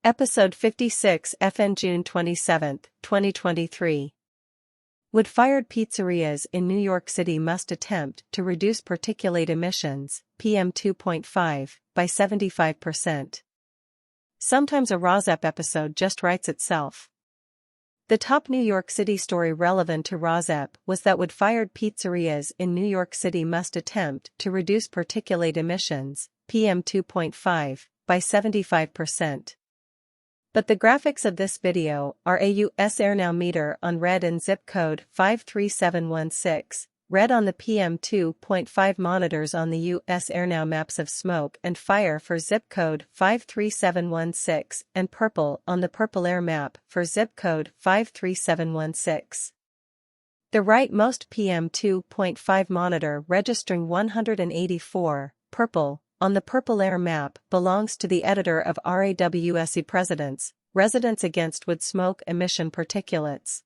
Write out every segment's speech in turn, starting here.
Episode 56 FN June 27, 2023. Wood-fired pizzerias in New York City must attempt to reduce particulate emissions, PM2.5, by 75%. Sometimes a ROSEP episode just writes itself. The top New York City story relevant to ROSEP was that wood-fired pizzerias in New York City must attempt to reduce particulate emissions, PM2.5, by 75%. But the graphics of this video are a US AirNow meter on red and zip code 53716, red on the PM2.5 monitors on the US AirNow maps of smoke and fire for zip code 53716, and purple on the purple air map for zip code 53716. The rightmost PM2.5 monitor registering 184, purple, on the purple air map belongs to the editor of RAWSE Presidents, Residents Against Wood Smoke Emission Particulates.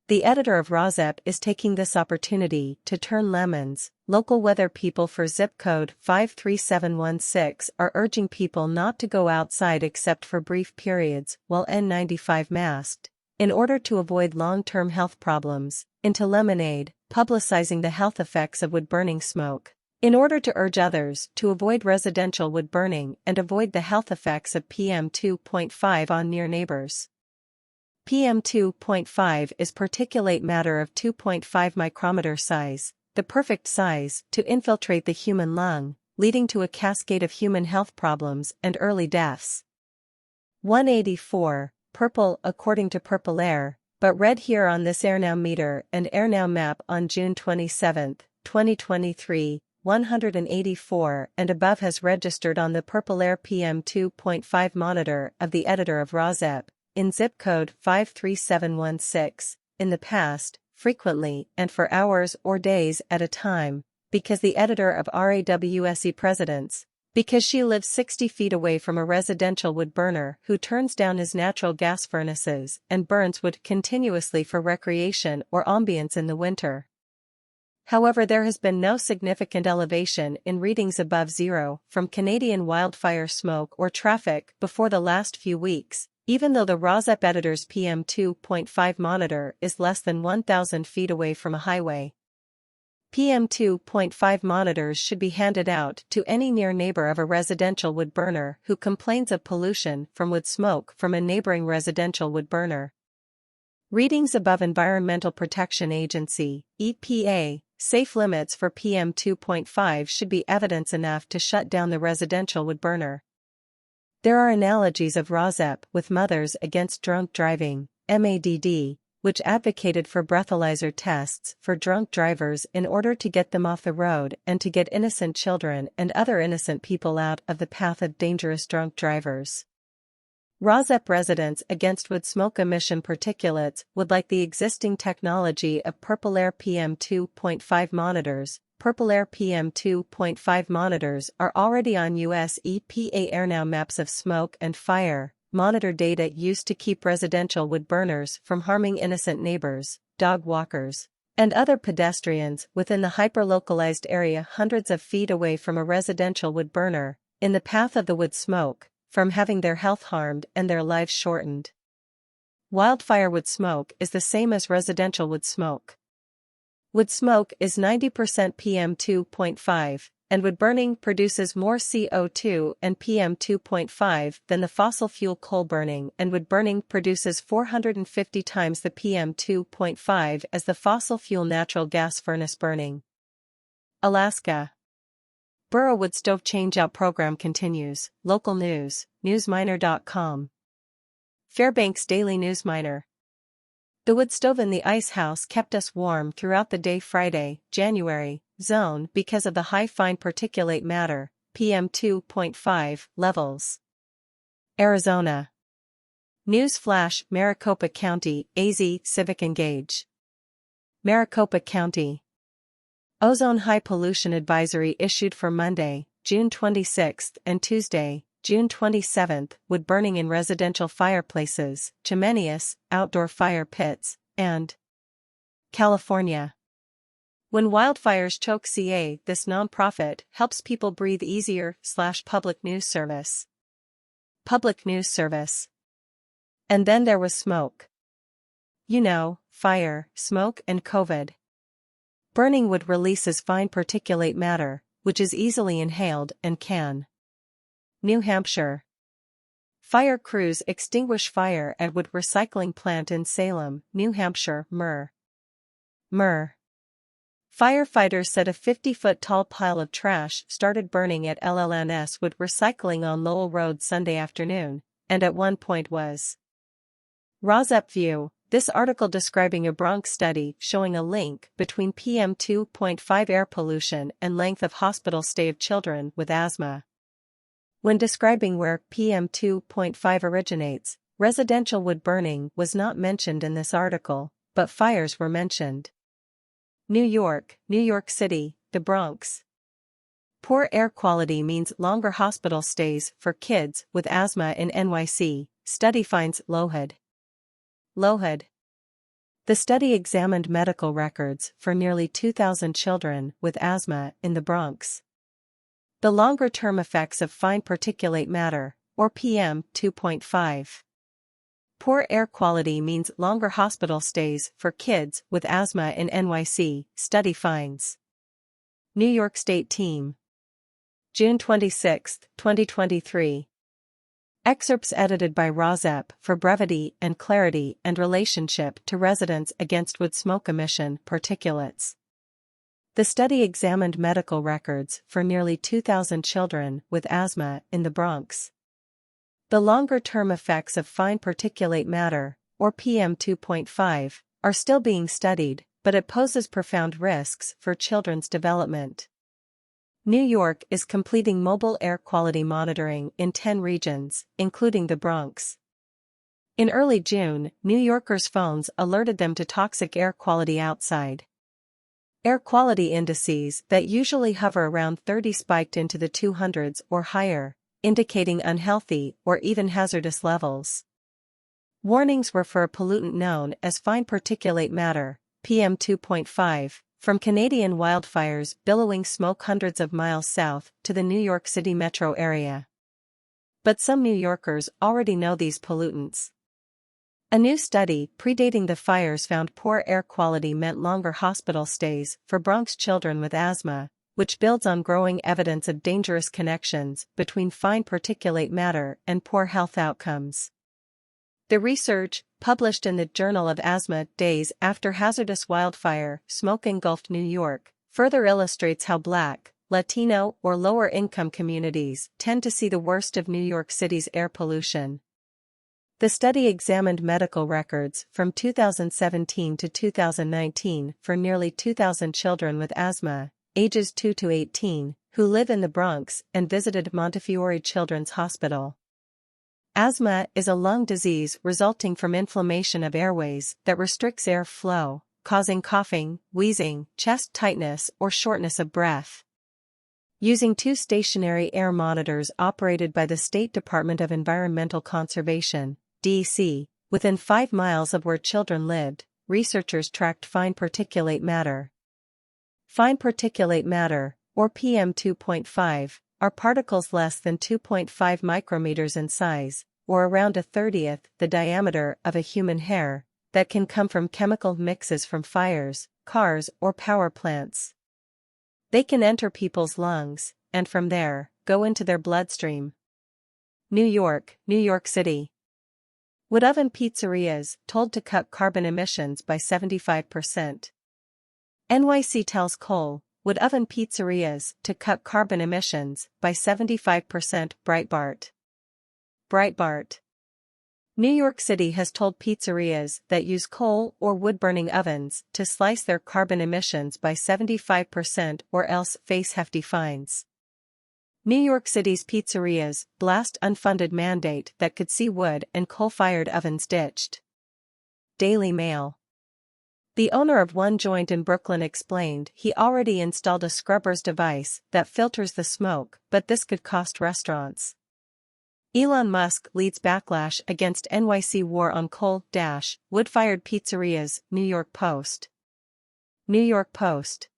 The editor of ROSEP is taking this opportunity to turn lemons. Local weather people for zip code 53716 are urging people not to go outside except for brief periods while N95 masked, in order to avoid long-term health problems, into lemonade, publicizing the health effects of wood-burning smoke. In order to urge others to avoid residential wood burning and avoid the health effects of PM2.5 on near neighbors. PM2.5 is particulate matter of 2.5 micrometer size, the perfect size to infiltrate the human lung, leading to a cascade of human health problems and early deaths. 184, purple according to Purple Air, but red here on this AirNow meter and AirNow map on June 27, 2023. 184 and above has registered on the Purple Air PM2.5 monitor of the editor of ROSEP, in zip code 53716, in the past, frequently and for hours or days at a time, because the editor of RAWSE Presidents, because she lives 60 feet away from a residential wood burner who turns down his natural gas furnaces and burns wood continuously for recreation or ambience in the winter. However, there has been no significant elevation in readings above zero from Canadian wildfire smoke or traffic before the last few weeks, even though the ROSEP editor's PM2.5 monitor is less than 1,000 feet away from a highway. PM2.5 monitors should be handed out to any near neighbor of a residential wood burner who complains of pollution from wood smoke from a neighboring residential wood burner. Readings above Environmental Protection Agency, EPA, safe limits for PM2.5 should be evidence enough to shut down the residential wood burner. There are analogies of ROSEP with Mothers Against Drunk Driving, MADD, which advocated for breathalyzer tests for drunk drivers in order to get them off the road and to get innocent children and other innocent people out of the path of dangerous drunk drivers. ROSEP Residents Against Wood Smoke Emission Particulates would like the existing technology of Purple Air PM2.5 monitors. Purple Air PM2.5 monitors are already on US EPA AirNow maps of smoke and fire, monitor data used to keep residential wood burners from harming innocent neighbors, dog walkers, and other pedestrians within the hyper-localized area hundreds of feet away from a residential wood burner, in the path of the wood smoke, from having their health harmed and their lives shortened. Wildfire wood smoke is the same as residential wood smoke. Wood smoke is 90% PM2.5, and wood burning produces more CO2 and PM2.5 than the fossil fuel coal burning, and wood burning produces 450 times the PM2.5 as the fossil fuel natural gas furnace burning. Alaska. Burrow wood stove change-out program continues. Local news, newsminer.com. Fairbanks Daily Newsminer. The wood stove in the ice house kept us warm throughout the day Friday, January, zone because of the high fine particulate matter, PM2.5, levels. Arizona. News flash, Maricopa County, AZ, Civic Engage. Maricopa County. Ozone high pollution advisory issued for Monday, June 26 and Tuesday, June 27, wood burning in residential fireplaces, chimneys, outdoor fire pits, and California. When wildfires choke CA, this nonprofit helps people breathe easier / public news service. public news service. And then there was smoke. You know, fire, smoke and COVID. Burning wood releases fine particulate matter, which is easily inhaled and can. New Hampshire. Fire crews extinguish fire at wood recycling plant in Salem, New Hampshire, Mur. Firefighters said a 50-foot-tall pile of trash started burning at LLNS wood recycling on Lowell Road Sunday afternoon, and at one point was. ROSEP View. This article describing a Bronx study showing a link between PM2.5 air pollution and length of hospital stay of children with asthma. When describing where PM2.5 originates, residential wood burning was not mentioned in this article, but fires were mentioned. New York City, the Bronx. Poor air quality means longer hospital stays for kids with asthma in NYC, study finds Lohud. The study examined medical records for nearly 2,000 children with asthma in the Bronx. The longer-term effects of fine particulate matter, or PM2.5. Poor air quality means longer hospital stays for kids with asthma in NYC, study finds. New York State Team. June 26, 2023. Excerpts edited by ROSEP for brevity and clarity and relationship to residents against wood smoke emission particulates. The study examined medical records for nearly 2,000 children with asthma in the Bronx. The longer-term effects of fine particulate matter, or PM2.5, are still being studied, but it poses profound risks for children's development. New York is completing mobile air quality monitoring in 10 regions, including the Bronx. In early June, New Yorkers' phones alerted them to toxic air quality outside. Air quality indices that usually hover around 30 spiked into the 200s or higher, indicating unhealthy or even hazardous levels. Warnings were for a pollutant known as fine particulate matter, PM2.5, from Canadian wildfires billowing smoke hundreds of miles south to the New York City metro area. But some New Yorkers already know these pollutants. A new study predating the fires found poor air quality meant longer hospital stays for Bronx children with asthma, which builds on growing evidence of dangerous connections between fine particulate matter and poor health outcomes. The research, published in the Journal of Asthma days after hazardous wildfire smoke engulfed New York, further illustrates how Black, Latino, or lower-income communities tend to see the worst of New York City's air pollution. The study examined medical records from 2017 to 2019 for nearly 2,000 children with asthma, ages 2 to 18, who live in the Bronx and visited Montefiore Children's Hospital. Asthma is a lung disease resulting from inflammation of airways that restricts air flow, causing coughing, wheezing, chest tightness, or shortness of breath. Using 2 stationary air monitors operated by the State Department of Environmental Conservation, D.C., within 5 miles of where children lived, researchers tracked fine particulate matter. Fine particulate matter, or PM2.5, are particles less than 2.5 micrometers in size, or around 1/30th the diameter of a human hair, that can come from chemical mixes from fires, cars, or power plants. They can enter people's lungs, and from there, go into their bloodstream. New York City. Wood oven pizzerias told to cut carbon emissions by 75%. NYC tells coal, wood oven pizzerias to cut carbon emissions by 75%. Breitbart. New York City has told pizzerias that use coal or wood-burning ovens to slice their carbon emissions by 75% or else face hefty fines. New York City's pizzerias blast unfunded mandate that could see wood and coal-fired ovens ditched. Daily Mail. The owner of one joint in Brooklyn explained he already installed a scrubbers device that filters the smoke, but this could cost restaurants. Elon Musk leads backlash against NYC war on coal-wood-fired pizzerias, New York Post. NYC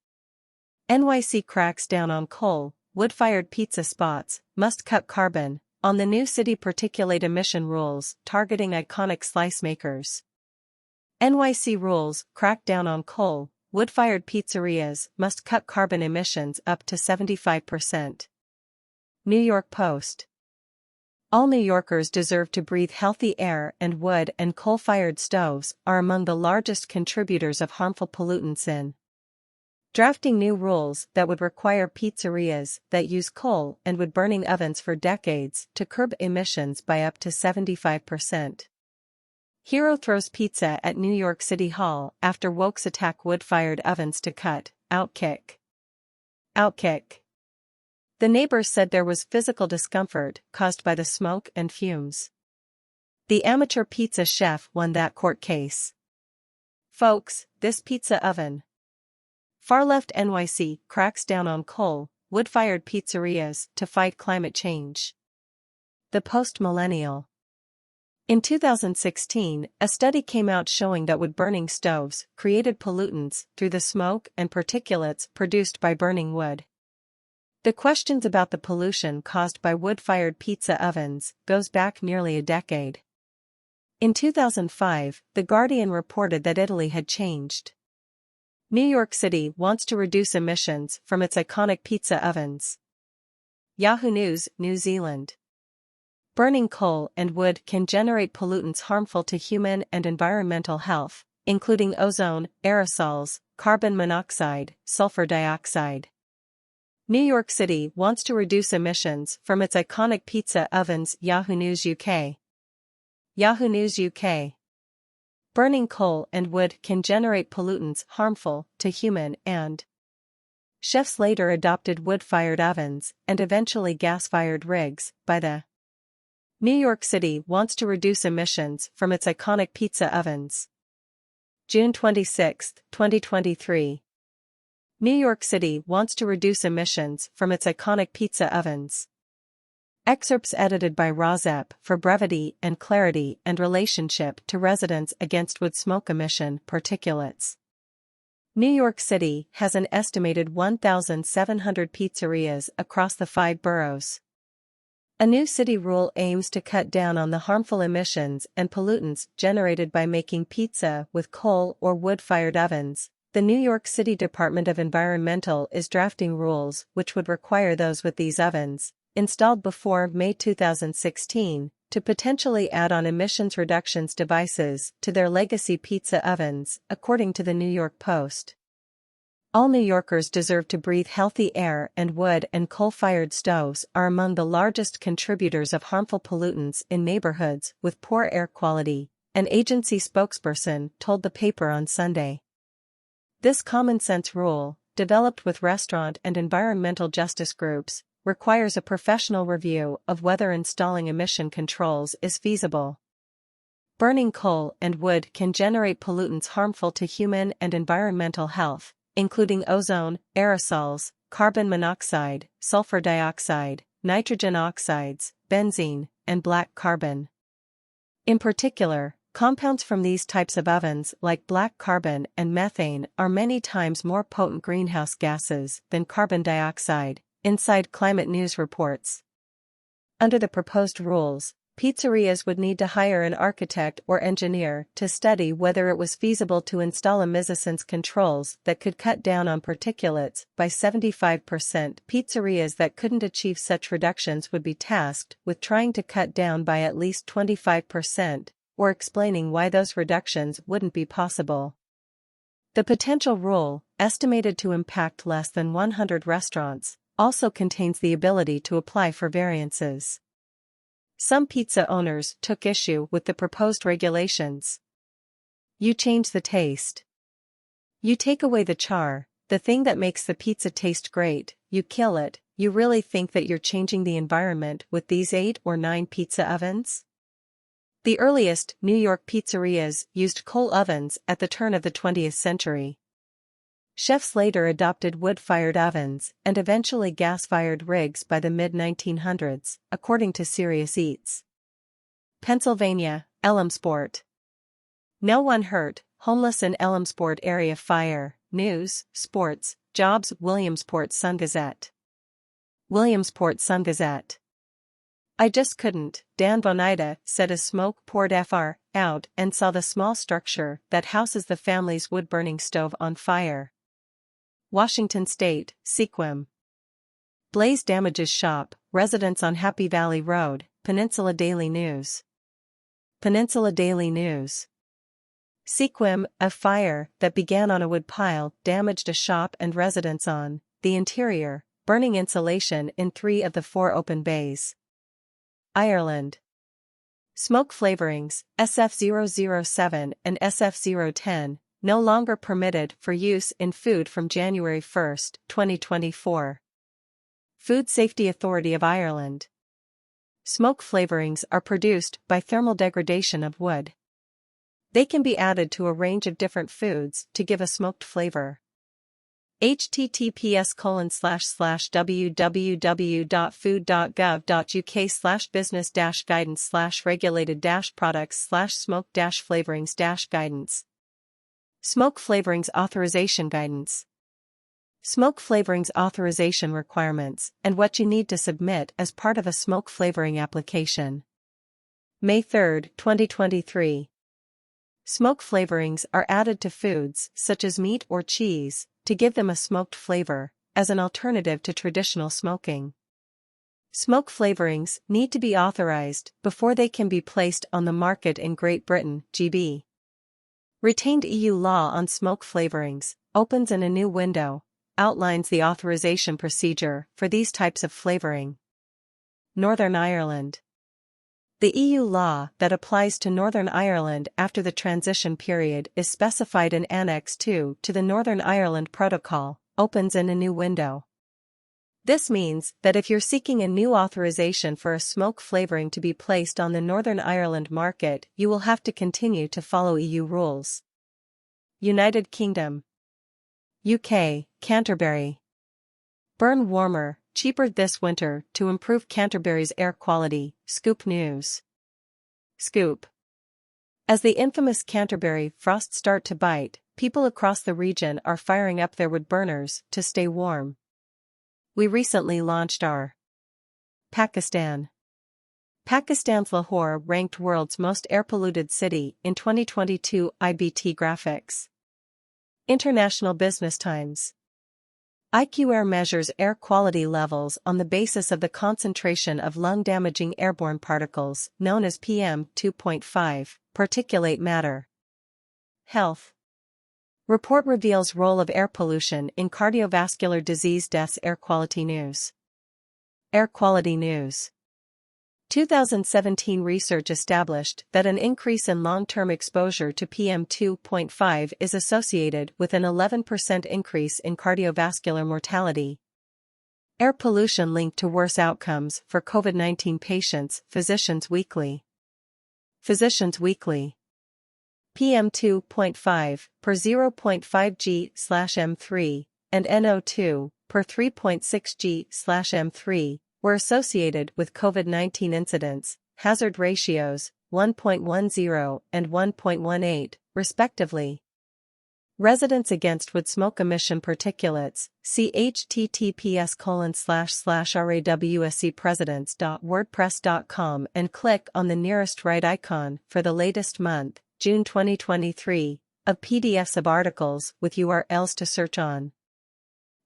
cracks down on coal, wood-fired pizza spots, must cut carbon, on the new city particulate emission rules targeting iconic slice makers. NYC rules crack down on coal, wood-fired pizzerias must cut carbon emissions up to 75%. New York Post. All New Yorkers deserve to breathe healthy air, and wood and coal-fired stoves are among the largest contributors of harmful pollutants in drafting new rules that would require pizzerias that use coal and wood-burning ovens for decades to curb emissions by up to 75%. Hero throws pizza at New York City Hall after wokes attack wood-fired ovens to cut. Outkick. The neighbors said there was physical discomfort caused by the smoke and fumes. The amateur pizza chef won that court case. Folks, this pizza oven. Far-left NYC cracks down on coal, wood-fired pizzerias to fight climate change. The Post-Millennial. In 2016, a study came out showing that wood-burning stoves created pollutants through the smoke and particulates produced by burning wood. The questions about the pollution caused by wood-fired pizza ovens goes back nearly a decade. In 2005, The Guardian reported that Italy had changed. New York City wants to reduce emissions from its iconic pizza ovens. Yahoo News, New Zealand. Burning coal and wood can generate pollutants harmful to human and environmental health, including ozone, aerosols, carbon monoxide, sulfur dioxide. New York City wants to reduce emissions from its iconic pizza ovens. Yahoo News UK. Yahoo News UK. Burning coal and wood can generate pollutants harmful to human and chefs later adopted wood-fired ovens and eventually gas-fired rigs by the New York City wants to reduce emissions from its iconic pizza ovens. June 26, 2023. New York City wants to reduce emissions from its iconic pizza ovens. Excerpts edited by Rozep for brevity and clarity and relationship to residents against wood smoke emission particulates. New York City has an estimated 1,700 pizzerias across the 5 boroughs. A new city rule aims to cut down on the harmful emissions and pollutants generated by making pizza with coal or wood-fired ovens. The New York City Department of Environmental is drafting rules which would require those with these ovens, installed before May 2016, to potentially add on emissions reductions devices to their legacy pizza ovens, according to the New York Post. All New Yorkers deserve to breathe healthy air, and wood and coal-fired stoves are among the largest contributors of harmful pollutants in neighborhoods with poor air quality, an agency spokesperson told the paper on Sunday. This common-sense rule, developed with restaurant and environmental justice groups, requires a professional review of whether installing emission controls is feasible. Burning coal and wood can generate pollutants harmful to human and environmental health, including ozone, aerosols, carbon monoxide, sulfur dioxide, nitrogen oxides, benzene, and black carbon. In particular, compounds from these types of ovens like black carbon and methane are many times more potent greenhouse gases than carbon dioxide, Inside Climate News reports. Under the proposed rules, pizzerias would need to hire an architect or engineer to study whether it was feasible to install emissions controls that could cut down on particulates by 75%. Pizzerias that couldn't achieve such reductions would be tasked with trying to cut down by at least 25%, or explaining why those reductions wouldn't be possible. The potential rule, estimated to impact less than 100 restaurants, also contains the ability to apply for variances. Some pizza owners took issue with the proposed regulations. You change the taste. You take away the char, the thing that makes the pizza taste great, you kill it. You really think that you're changing the environment with these 8 or 9 pizza ovens? The earliest New York pizzerias used coal ovens at the turn of the 20th century. Chefs later adopted wood-fired ovens and eventually gas-fired rigs by the mid-1900s, according to Serious Eats. Pennsylvania, Elmsport. No one hurt, homeless in Elmsport area fire. News, sports, jobs. Williamsport Sun-Gazette. Williamsport Sun-Gazette. I just couldn't, Dan Bonita said as smoke poured out and saw the small structure that houses the family's wood-burning stove on fire. Washington State, Sequim. Blaze damages shop, residents on Happy Valley Road, Peninsula Daily News. Peninsula Daily News. Sequim, a fire that began on a wood pile damaged a shop and residents on the interior, burning insulation in 3 of the 4 open bays. Ireland. Smoke flavorings, SF007 and SF010, no longer permitted for use in food from January 1, 2024. Food Safety Authority of Ireland. Smoke flavorings are produced by thermal degradation of wood. They can be added to a range of different foods to give a smoked flavor. https://www.food.gov.uk/business-guidance/regulated-products/smoke-flavorings-guidance. Smoke flavorings authorization guidance. Smoke flavorings authorization requirements and what you need to submit as part of a smoke flavoring application. May 3, 2023. Smoke flavorings are added to foods such as meat or cheese to give them a smoked flavor, as an alternative to traditional smoking. Smoke flavorings need to be authorized before they can be placed on the market in Great Britain, GB. Retained EU law on smoke flavorings opens in a new window, outlines the authorization procedure for these types of flavoring. Northern Ireland. The EU law that applies to Northern Ireland after the transition period is specified in Annex 2 to the Northern Ireland Protocol, opens in a new window. This means that if you're seeking a new authorization for a smoke flavoring to be placed on the Northern Ireland market, you will have to continue to follow EU rules. United Kingdom. UK, Canterbury. Burn warmer, cheaper this winter to improve Canterbury's air quality, Scoop News. Scoop. As the infamous Canterbury frosts start to bite, people across the region are firing up their wood burners to stay warm. We recently launched our Pakistan. Pakistan's Lahore ranked world's most air-polluted city in 2022 IBT graphics. International Business Times. IQAir measures air quality levels on the basis of the concentration of lung-damaging airborne particles, known as PM2.5, particulate matter. Health. Report reveals role of air pollution in cardiovascular disease deaths. Air quality news. Air quality news. 2017 research established that an increase in long-term exposure to PM2.5 is associated with an 11% increase in cardiovascular mortality. Air pollution linked to worse outcomes for COVID-19 patients. Physicians Weekly. Physicians Weekly. PM2.5 per 0.5 g/m3 and NO2 per 3.6 g/m3 were associated with COVID-19 incidence, hazard ratios, 1.10 and 1.18, respectively. Residents Against Wood Smoke Emission Particulates, see https://rawscpresidents.wordpress.com and click on the nearest right icon for the latest month, June 2023, of PDFs of articles with URLs to search on.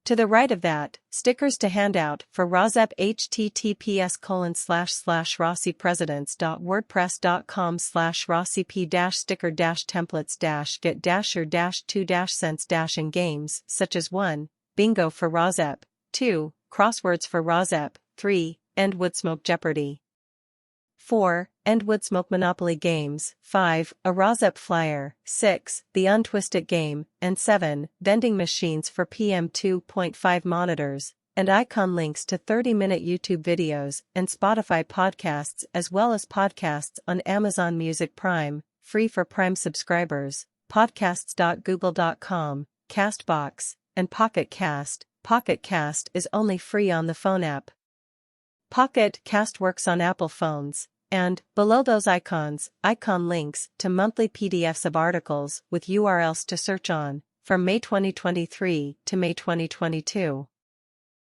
To the right of that, stickers to hand out for RAWSEP. https://rawscpresidents.wordpress.com/rawcp-sticker-templates-get-or-2-cents-and games, such as 1. Bingo for RAWSEP, 2. Crosswords for RAWSEP, 3. End Woodsmoke Jeopardy! 4. End Woodsmoke Monopoly Games, 5. A RAWSEP Flyer, 6. The Untwisted Game, and 7. Vending machines for PM2.5 monitors, and icon links to 30-minute YouTube videos and Spotify podcasts, as well as podcasts on Amazon Music Prime, free for Prime subscribers, podcasts.google.com, CastBox, and Pocket Cast. Pocket Cast is only free on the phone app. Pocket Cast works on Apple phones, and, below those icons, icon links to monthly PDFs of articles with URLs to search on, from May 2023 to May 2022.